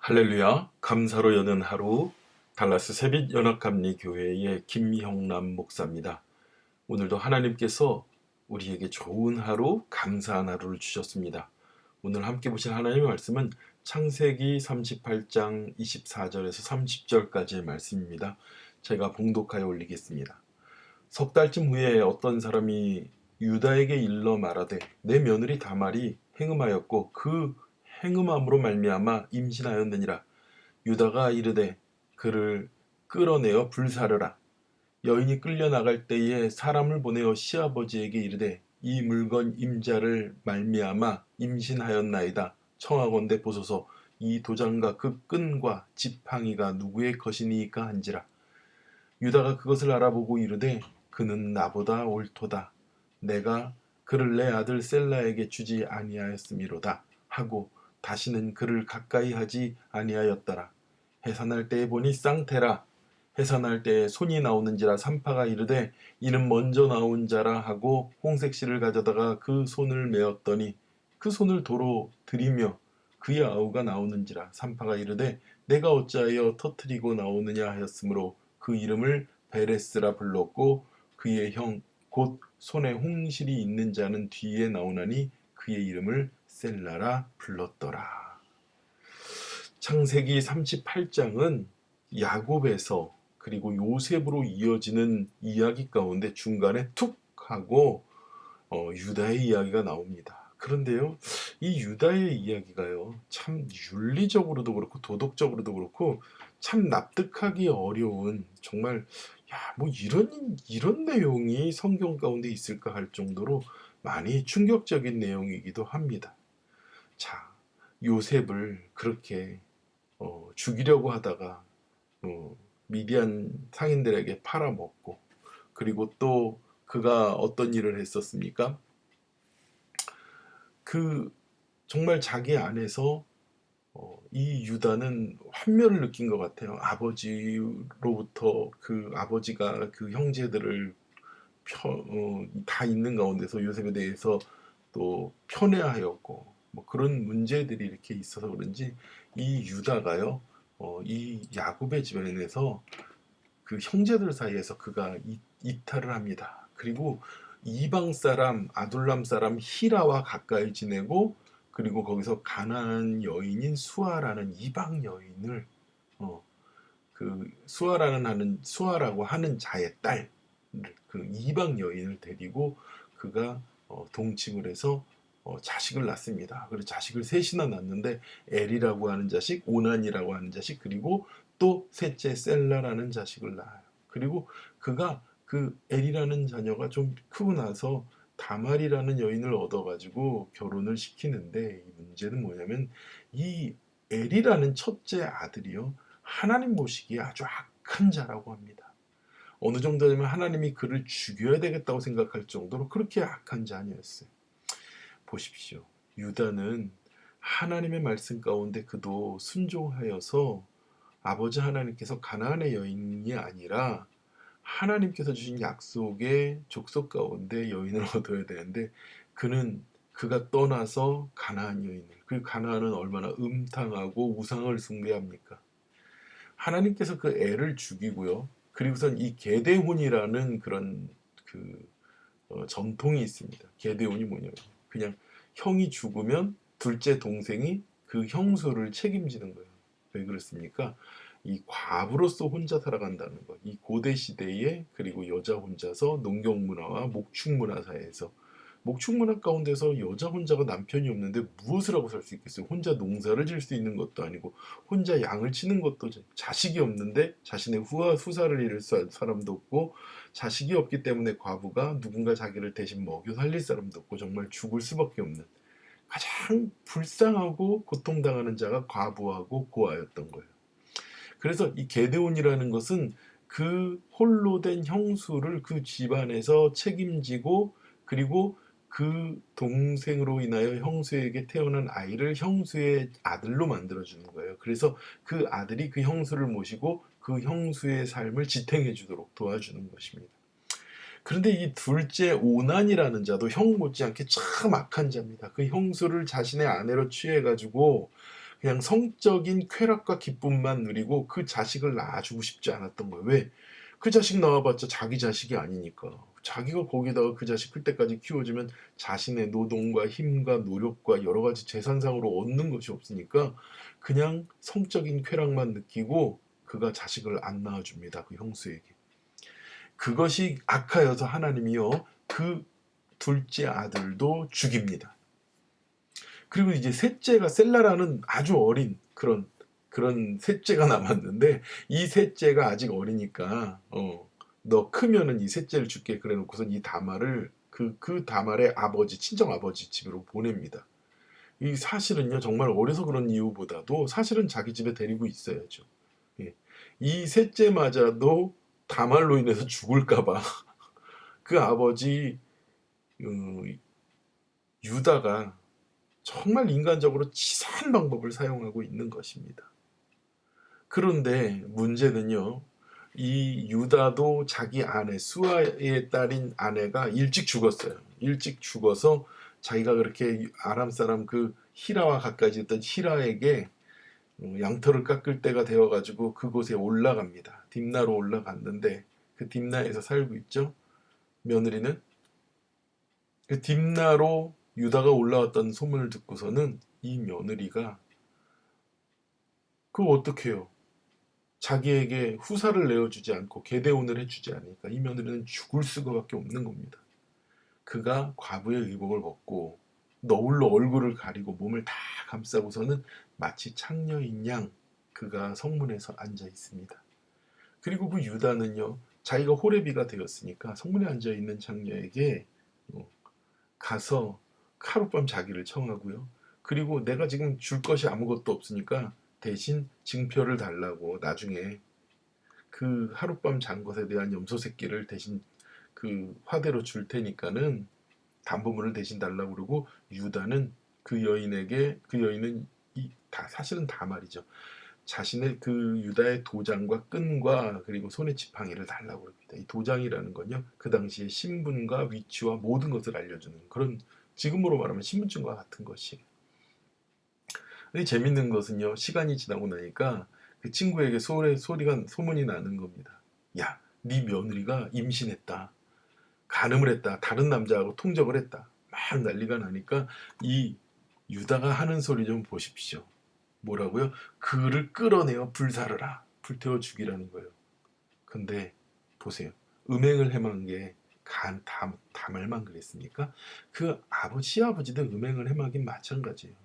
할렐루야, 감사로 여는 하루, 달라스 새빛연합감리교회의 김형남 목사입니다. 오늘도 하나님께서 우리에게 좋은 하루, 감사한 하루를 주셨습니다. 오늘 함께 보실 하나님의 말씀은 창세기 38장 24절에서 30절까지의 말씀입니다. 제가 봉독하여 올리겠습니다. 석 달쯤 후에 어떤 사람이 유다에게 일러 말하되 내 며느리 다말이 행음하였고 그 행음함으로 말미암아 임신하였느니라. 유다가 이르되 그를 끌어내어 불사르라. 여인이 끌려나갈 때에 사람을 보내어 시아버지에게 이르되 이 물건 임자를 말미암아 임신하였나이다. 청하건대 보소서 이 도장과 그 끈과 지팡이가 누구의 것이니까 한지라. 유다가 그것을 알아보고 이르되 그는 나보다 옳도다. 내가 그를 내 아들 셀라에게 주지 아니하였음이로다 하고 다시는 그를 가까이 하지 아니하였더라. 해산할 때에 보니 쌍태라. 해산할 때에 손이 나오는지라 산파가 이르되 이는 먼저 나온 자라 하고 홍색실을 가져다가 그 손을 메었더니 그 손을 도로 들이며 그의 아우가 나오는지라. 산파가 이르되 내가 어찌하여 터뜨리고 나오느냐 하였으므로 그 이름을 베레스라 불렀고 그의 형 곧 손에 홍실이 있는 자는 뒤에 나오나니 그의 이름을 셀라라 불렀더라. 창세기 38장은 야곱에서 그리고 요셉으로 이어지는 이야기 가운데 중간에 툭 하고 유다의 이야기가 나옵니다. 그런데요, 이 유다의 이야기가요, 참 윤리적으로도 그렇고 도덕적으로도 그렇고 참 납득하기 어려운, 정말 뭐 이런 내용이 성경 가운데 있을까 할 정도로 많이 충격적인 내용이기도 합니다. 자, 요셉을 그렇게 죽이려고 하다가 미디안 상인들에게 팔아먹고, 그리고 또 그가 어떤 일을 했었습니까? 정말 자기 안에서 이 유다는 환멸을 느낀 것 같아요. 아버지로부터 그 아버지가 그 형제들을 다 있는 가운데서 요셉에 대해서 또 편애하였고 뭐 그런 문제들이 이렇게 있어서 그런지 이 유다가요, 이 야곱의 집안에서 그 형제들 사이에서 그가 이탈을 합니다. 그리고 이방 사람 아둘람 사람 히라와 가까이 지내고, 그리고 거기서 가나안 여인인 수아라는 이방 여인을 그 수아라고 하는 자의 딸, 그 이방 여인을 데리고 그가 동침을 해서 자식을 낳습니다. 그리고 자식을 셋이나 낳는데 엘이라고 하는 자식, 오난이라고 하는 자식, 그리고 또 셋째 셀라라는 자식을 낳아요. 그리고 그가 그 엘이라는 자녀가 좀 크고 나서 다말이라는 여인을 얻어가지고 결혼을 시키는데, 이 문제는 뭐냐면 이 엘이라는 첫째 아들이요, 하나님 보시기에 아주 악한 자라고 합니다. 어느 정도 되면 하나님이 그를 죽여야 되겠다고 생각할 정도로 그렇게 악한 자 아니었어요. 보십시오. 유다는 하나님의 말씀 가운데 그도 순종하여서 아버지 하나님께서 가나안의 여인이 아니라 하나님께서 주신 약속의 족속 가운데 여인을 얻어야 되는데, 그가 떠나서 가나안 여인을, 그 가나안은 얼마나 음탕하고 우상을 숭배합니까? 하나님께서 그 애를 죽이고요. 그리고선 이 게데혼이라는 그런 전통이 있습니다. 게데혼이 뭐냐면 그냥 형이 죽으면 둘째 동생이 그 형수를 책임지는 거예요. 왜 그렇습니까? 이 과부로서 혼자 살아간다는 것. 이 고대 시대에, 그리고 여자 혼자서 농경 문화와 목축 문화 사이에서, 목축 문화 가운데서 여자 혼자가 남편이 없는데 무엇을 하고 살 수 있겠어요? 혼자 농사를 질 수 있는 것도 아니고 혼자 양을 치는 것도, 자식이 없는데 자신의 후사를 잃을 사람도 없고, 자식이 없기 때문에 과부가 누군가 자기를 대신 먹여 살릴 사람도 없고, 정말 죽을 수밖에 없는 가장 불쌍하고 고통당하는 자가 과부하고 고아였던 거예요. 그래서 이 게데온이라는 것은 그 홀로 된 형수를 그 집안에서 책임지고, 그리고 그 동생으로 인하여 형수에게 태어난 아이를 형수의 아들로 만들어주는 거예요. 그래서 그 아들이 그 형수를 모시고 그 형수의 삶을 지탱해 주도록 도와주는 것입니다. 그런데 이 둘째 오난이라는 자도 형 못지않게 참 악한 자입니다. 그 형수를 자신의 아내로 취해가지고 그냥 성적인 쾌락과 기쁨만 누리고 그 자식을 낳아주고 싶지 않았던 거예요. 왜? 그 자식 낳아봤자 자기 자식이 아니니까. 자기가 거기다가 그 자식 클 때까지 키워주면 자신의 노동과 힘과 노력과 여러 가지 재산상으로 얻는 것이 없으니까 그냥 성적인 쾌락만 느끼고 그가 자식을 안 낳아줍니다. 그 형수에게. 그것이 악하여서 하나님이요 그 둘째 아들도 죽입니다. 그리고 이제 셋째가 셀라라는 아주 어린 그런 셋째가 남았는데 이 셋째가 아직 어리니까 너 크면은 이 셋째를 줄게 그래 놓고서 이 다말을 그 다말의 아버지 친정 아버지 집으로 보냅니다. 이 사실은요 정말 어려서 그런 이유보다도 사실은 자기 집에 데리고 있어야죠. 예. 이 셋째마저도 다말로 인해서 죽을까봐 그 아버지 유다가 정말 인간적으로 치사한 방법을 사용하고 있는 것입니다. 그런데 문제는요, 이 유다도 자기 아내, 수아의 딸인 아내가 일찍 죽었어요. 일찍 죽어서 자기가 그렇게 아람 사람 그 히라와 가까이 있던 히라에게 양털을 깎을 때가 되어가지고 그곳에 올라갑니다. 딥나로 올라갔는데 그 딥나에서 살고 있죠. 며느리는 그 딥나로 유다가 올라왔던 소문을 듣고서는 이 며느리가 그거 어떡해요? 자기에게 후사를 내어주지 않고 계대혼을 해주지 않으니까 이 며느리는 죽을 수밖에 없는 겁니다. 그가 과부의 의복을 벗고 너울로 얼굴을 가리고 몸을 다 감싸고서는 마치 창녀인 양 그가 성문에서 앉아 있습니다. 그리고 그 유다는요 자기가 호레비가 되었으니까 성문에 앉아 있는 창녀에게 가서 하룻밤 자기를 청하고요. 그리고 내가 지금 줄 것이 아무것도 없으니까 대신 증표를 달라고 나중에 그 하룻밤 잔 것에 대한 염소 새끼를 대신 그 화대로 줄 테니까는 담보물을 대신 달라고 그러고 유다는 그 여인에게 그 여인은 사실은 다 말이죠. 자신의 그 유다의 도장과 끈과 그리고 손의 지팡이를 달라고 합니다. 이 도장이라는 건요. 그 당시에 신분과 위치와 모든 것을 알려주는 그런 지금으로 말하면 신분증과 같은 것이에요. 근데 재밌는 것은요. 시간이 지나고 나니까 그 친구에게 소문이 나는 겁니다. 야, 네 며느리가 임신했다. 간음을 했다. 다른 남자하고 통적을 했다. 막 난리가 나니까 이 유다가 하는 소리 좀 보십시오. 뭐라고요? 그를 끌어내어 불사르라. 불태워 죽이라는 거예요. 근데 보세요. 음행을 행한 게 다말만 그랬습니까? 그 시아버지도 음행을 행하긴 마찬가지예요.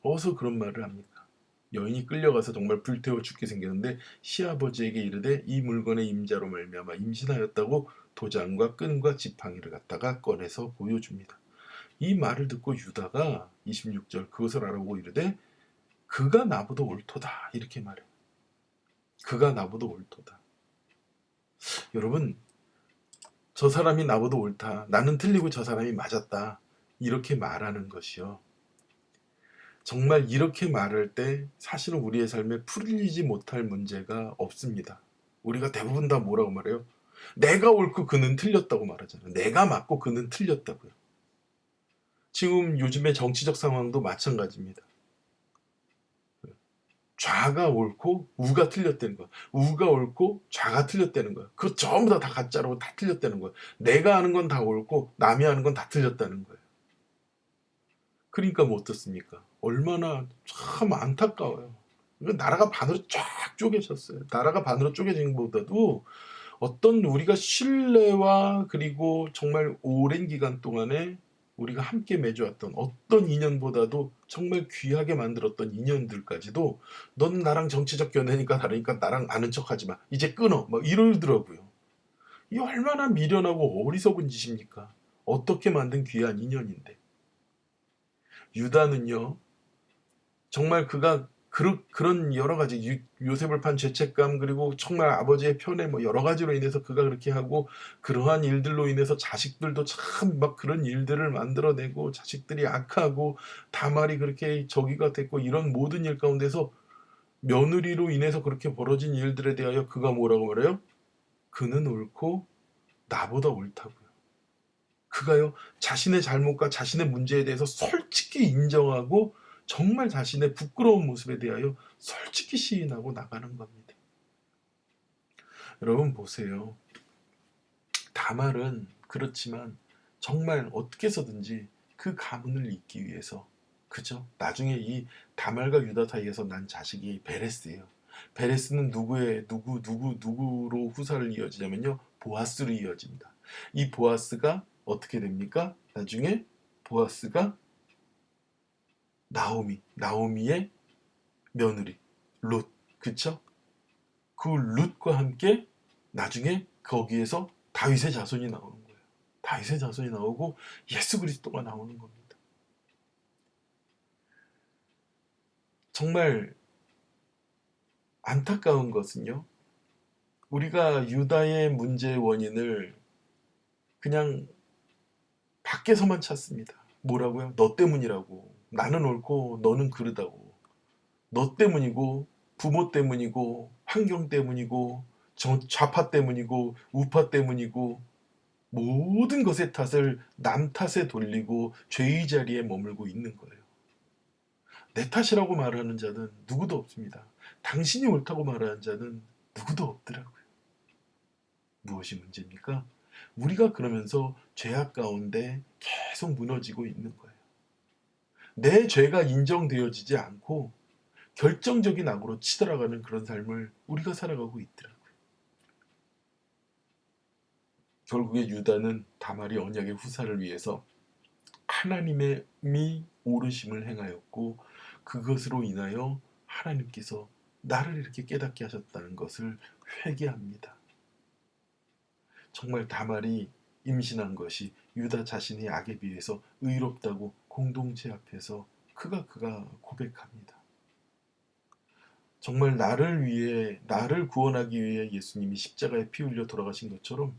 어디서 그런 말을 합니까? 여인이 끌려가서 정말 불태워 죽게 생겼는데 시아버지에게 이르되 이 물건의 임자로 말미암아 임신하였다고 도장과 끈과 지팡이를 갖다가 꺼내서 보여줍니다. 이 말을 듣고 유다가 26절 그것을 알아보고 이르되 그가 나보다 옳도다 이렇게 말해요. 그가 나보다 옳도다. 여러분 저 사람이 나보다 옳다. 나는 틀리고 저 사람이 맞았다. 이렇게 말하는 것이요. 정말 이렇게 말할 때 사실은 우리의 삶에 풀리지 못할 문제가 없습니다. 우리가 대부분 다 뭐라고 말해요? 내가 옳고 그는 틀렸다고 말하잖아요. 내가 맞고 그는 틀렸다고요. 지금 요즘의 정치적 상황도 마찬가지입니다. 좌가 옳고 우가 틀렸다는 거야. 우가 옳고 좌가 틀렸다는 거야. 그거 전부 다 가짜로 다 틀렸다는 거야. 내가 아는 건 다 옳고 남이 아는 건 다 틀렸다는 거예요. 그러니까 뭐 어떻습니까? 얼마나 참 안타까워요. 나라가 반으로 쫙 쪼개졌어요. 나라가 반으로 쪼개진 것보다도 어떤 우리가 신뢰와 그리고 정말 오랜 기간 동안에 우리가 함께 맺어왔던 어떤 인연보다도 정말 귀하게 만들었던 인연들까지도 넌 나랑 정치적 견해니까 다르니까 나랑 아는 척하지 마. 이제 끊어. 막 이러더라고요. 이 얼마나 미련하고 어리석은 짓입니까? 어떻게 만든 귀한 인연인데. 유다는요. 정말 그가 그런 여러 가지 요셉을 판 죄책감 그리고 정말 아버지의 편에 뭐 여러 가지로 인해서 그가 그렇게 하고 그러한 일들로 인해서 자식들도 참 막 그런 일들을 만들어내고 자식들이 악하고 다말이 그렇게 저기가 됐고 이런 모든 일 가운데서 며느리로 인해서 그렇게 벌어진 일들에 대하여 그가 뭐라고 말해요? 그는 옳고 나보다 옳다고요. 그가요 자신의 잘못과 자신의 문제에 대해서 솔직히 인정하고 정말 자신의 부끄러운 모습에 대하여 솔직히 시인하고 나가는 겁니다. 여러분 보세요. 다말은 그렇지만 정말 어떻게 해서든지 그 가문을 잇기 위해서, 그죠? 나중에 이 다말과 유다 사이에서 난 자식이 베레스예요. 베레스는 누구로 후사를 이어지냐면요, 보아스로 이어집니다. 이 보아스가 어떻게 됩니까? 나중에 보아스가 나오미의 며느리 룻, 그쵸? 그 룻과 함께 나중에 거기에서 다윗의 자손이 나오는 거예요. 다윗의 자손이 나오고 예수 그리스도가 나오는 겁니다. 정말 안타까운 것은요, 우리가 유다의 문제의 원인을 그냥 밖에서만 찾습니다. 뭐라고요? 너 때문이라고. 나는 옳고 너는 그르다고. 너 때문이고 부모 때문이고 환경 때문이고 좌파 때문이고 우파 때문이고 모든 것의 탓을 남 탓에 돌리고 죄의 자리에 머물고 있는 거예요. 내 탓이라고 말하는 자는 누구도 없습니다. 당신이 옳다고 말하는 자는 누구도 없더라고요. 무엇이 문제입니까? 우리가 그러면서 죄악 가운데 계속 무너지고 있는 거예요. 내 죄가 인정되어지지 않고 결정적인 악으로 치달아가는 그런 삶을 우리가 살아가고 있더라고요. 결국에 유다는 다말이 언약의 후사를 위해서 하나님의 오르심을 행하였고, 그것으로 인하여 하나님께서 나를 이렇게 깨닫게 하셨다는 것을 회개합니다. 정말 다말이 임신한 것이 유다 자신의 악에 비해서 의롭다고 공동체 앞에서 그가 고백합니다. 정말 나를 구원하기 위해 예수님이 십자가에 피 흘려 돌아가신 것처럼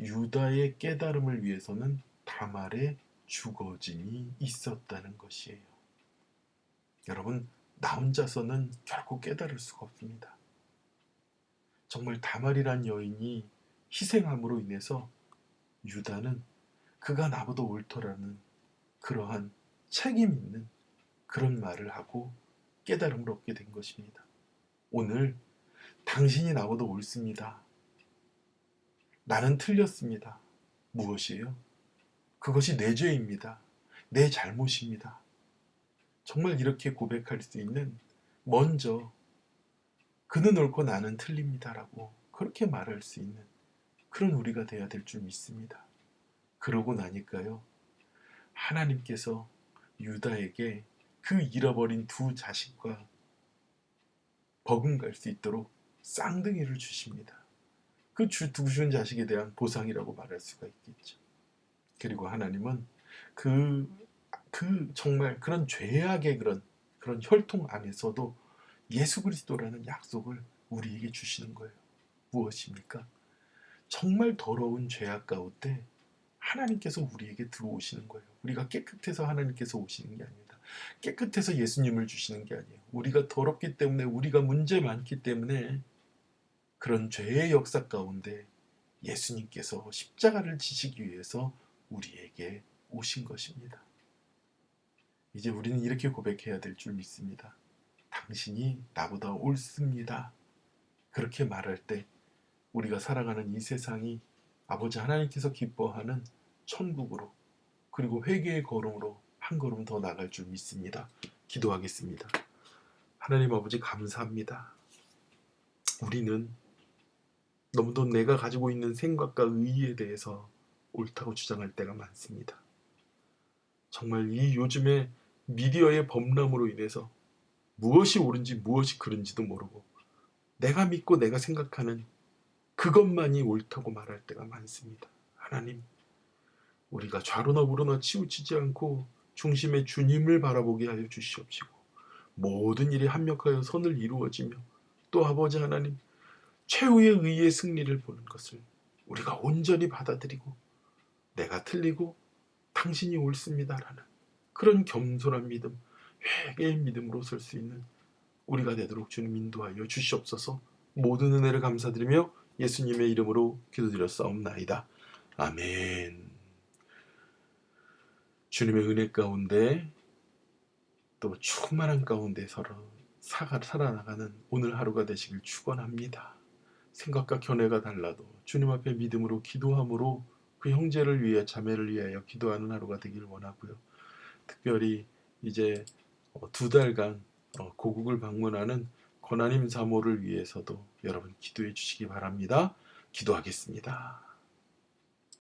유다의 깨달음을 위해서는 다말의 죽어짐이 있었다는 것이에요. 여러분, 나 혼자서는 결코 깨달을 수가 없습니다. 정말 다말이란 여인이 희생함으로 인해서 유다는 그가 나보다 옳더라는 그러한 책임 있는 그런 말을 하고 깨달음을 얻게 된 것입니다. 오늘 당신이 나보다 옳습니다. 나는 틀렸습니다. 무엇이에요? 그것이 내 죄입니다. 내 잘못입니다. 정말 이렇게 고백할 수 있는, 먼저 그는 옳고 나는 틀립니다라고 그렇게 말할 수 있는 그런 우리가 돼야 될 줄 믿습니다. 그러고 나니까요, 하나님께서 유다에게 그 잃어버린 두 자식과 버금갈 수 있도록 쌍둥이를 주십니다. 그 두 준 자식에 대한 보상이라고 말할 수가 있겠죠. 그리고 하나님은 정말 그런 죄악의 그런 혈통 안에서도 예수 그리스도라는 약속을 우리에게 주시는 거예요. 무엇입니까? 정말 더러운 죄악 가운데 하나님께서 우리에게 들어오시는 거예요. 우리가 깨끗해서 하나님께서 오시는 게 아닙니다. 깨끗해서 예수님을 주시는 게 아니에요. 우리가 더럽기 때문에, 우리가 문제 많기 때문에 그런 죄의 역사 가운데 예수님께서 십자가를 지시기 위해서 우리에게 오신 것입니다. 이제 우리는 이렇게 고백해야 될 줄 믿습니다. 당신이 나보다 옳습니다. 그렇게 말할 때 우리가 살아가는 이 세상이 아버지 하나님께서 기뻐하는 천국으로, 그리고 회개의 걸음으로 한 걸음 더 나갈 줄 믿습니다. 기도하겠습니다. 하나님 아버지, 감사합니다. 우리는 너무도 내가 가지고 있는 생각과 의의에 대해서 옳다고 주장할 때가 많습니다. 정말 이 요즘에 미디어의 범람으로 인해서 무엇이 옳은지 무엇이 그른지도 모르고 내가 믿고 내가 생각하는 그것만이 옳다고 말할 때가 많습니다. 하나님, 우리가 좌로나 우로나 치우치지 않고 중심에 주님을 바라보게 하여 주시옵시고, 모든 일이 합력하여 선을 이루어지며 또 아버지 하나님, 최후의 의의 승리를 보는 것을 우리가 온전히 받아들이고, 내가 틀리고 당신이 옳습니다라는 그런 겸손한 믿음, 회개의 믿음으로 설 수 있는 우리가 되도록 주님 인도하여 주시옵소서. 모든 은혜를 감사드리며 예수님의 이름으로 기도드렸사옵나이다. 아멘. 주님의 은혜 가운데 또 충만한 가운데 서로 살아나가는 오늘 하루가 되시길 축원합니다. 생각과 견해가 달라도 주님 앞에 믿음으로 기도함으로 그 형제를 위해 자매를 위하여 기도하는 하루가 되길 원하고요. 특별히 이제 2달간 고국을 방문하는 권하님 사모를 위해서도 여러분 기도해 주시기 바랍니다. 기도하겠습니다.